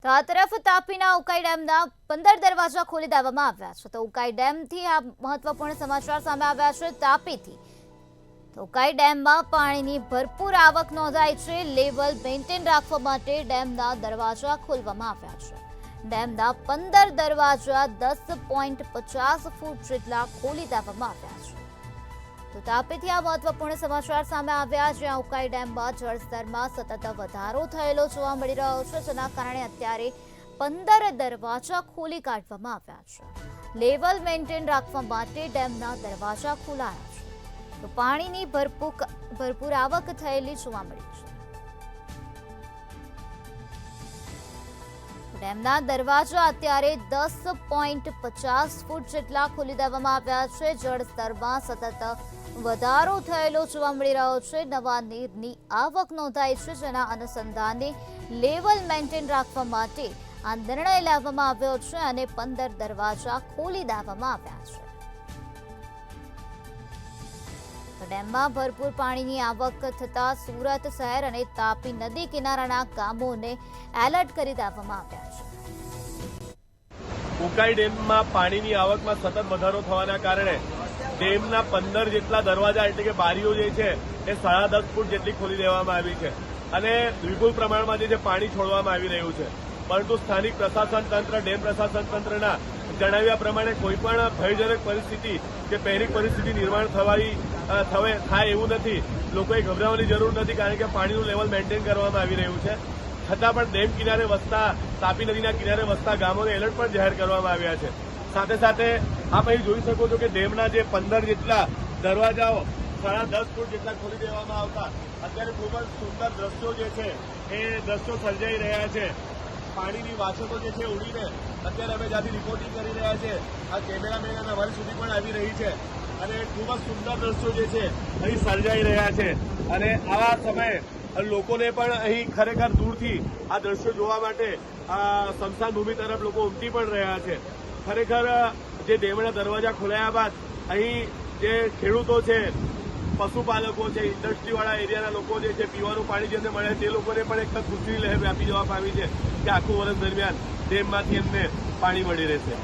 તો આ તરફ તાપીના ઉકાઈ ડેમના 15 દરવાજા ખોલી દેવામાં આવ્યા છે। તો ઉકાઈ ડેમથી આ મહત્વપૂર્ણ સમાચાર સામે આવ્યા છે તાપીથી। તો ઉકાઈ ડેમમાં પાણીની ભરપૂર આવક નોંધાઈ છે। લેવલ મેન્ટેન રાખવા માટે ડેમના દરવાજા ખોલવામાં આવ્યા છે। ડેમના 15 દરવાજા 10.50 ફૂટ જેટલા ખોલી દેવામાં આવ્યા છે। તો તાપીથી આ મહત્વપૂર્ણ સમાચાર સામે આવ્યા, જ્યાં ઉકાઈ ડેમમાં જળસ્તરમાં સતત વધારો થયેલો જોવા મળી રહ્યો છે, જેના કારણે અત્યારે 15 દરવાજા ખોલી કાઢવામાં આવ્યા છે। લેવલ મેન્ટેન રાખવા માટે ડેમના દરવાજા ખોલાયા છે। તો પાણીની ભરપૂર આવક થયેલી જોવા મળી છે। ડેમના દરવાજા અત્યારે 10.50 ફૂટ જેટલા ખોલી દેવામાં આવ્યા છે। જળસ્તરમાં સતત વધારો થયેલો જોવા મળી રહ્યો છે। નવા નીરની આવક નોંધાઈ છે, જેના અનુસંધાને લેવલ મેન્ટેન રાખવા માટે આ નિર્ણય લેવામાં આવ્યો છે અને 15 દરવાજા ખોલી દેવામાં આવ્યા છે। ડેમમાં ભરપૂર પાણીની આવક થતા સુરત શહેર અને તાપી નદી કિનારાના ગામોને એલર્ટ કરી દેવામાં આવ્યા છે। ઉકાઈ ડેમમાં પાણીની આવકમાં સતત વધારો થવાના કારણે ડેમના 15 જેટલા દરવાજા એટલે કે બારીઓ જે છે એ 10.5 ફૂટ જેટલી ખોલી દેવામાં આવી છે અને વિપુલ પ્રમાણમાં જે પાણી છોડવામાં આવી રહ્યું છે। પરંતુ સ્થાનિક પ્રશાસન તંત્ર, ડેમ પ્રશાસન તંત્રના જણાવ્યા પ્રમાણે કોઈપણ ભયજનક પરિસ્થિતિ કે પેનિક પરિસ્થિતિ નિર્માણ થાય એવું નથી। લોકોએ ગભરાવાની જરૂર નથી, કારણ કે પાણીનું લેવલ મેન્ટેન કરવામાં આવી રહ્યું છે। છતાં પણ ડેમ કિનારે વસતા, તાપી નદીના કિનારે વસતા ગામોને એલર્ટ પણ જાહેર કરવામાં આવ્યા છે। સાથે સાથે આપ અહીં જોઈ શકો છો કે ડેમના જે 15 જેટલા દરવાજાઓ 10.5 ફૂટ જેટલા ખોલી દેવામાં આવતા અત્યારે ખૂબ જ સુંદર દ્રશ્યો જે છે એ દ્રશ્યો સર્જાઈ રહ્યા છે। પાણીની વાછતો જે છે ઉડીને અત્યારે અમે જ્યાંથી રિપોર્ટિંગ કરી રહ્યા છે, આ કેમેરામેન અને અમારી સુધી પણ આવી રહી છે અને ખૂબ જ સુંદર દ્રશ્યો જે છે અહીં સર્જાઈ રહ્યા છે। અને આવા સમયે લોકોને પણ અહીં ખરેખર દૂરથી આ દ્રશ્યો જોવા માટે સ્મશાન ભૂમિ તરફ લોકો ઉમટી પણ રહ્યા છે। ખરેખર જે ડેમના દરવાજા ખોલાયા બાદ અહીં જે ખેડૂતો છે, પશુપાલકો છે, ઇન્ડસ્ટ્રીવાળા એરિયાના લોકો જે છે, પીવાનું પાણી જેમને મળે તે લોકોને પણ એક ખુશીની લહેર વ્યાપી જવા પામી છે કે આખું વર્ષ દરમિયાન ડેમમાંથી એમને પાણી મળી રહેશે।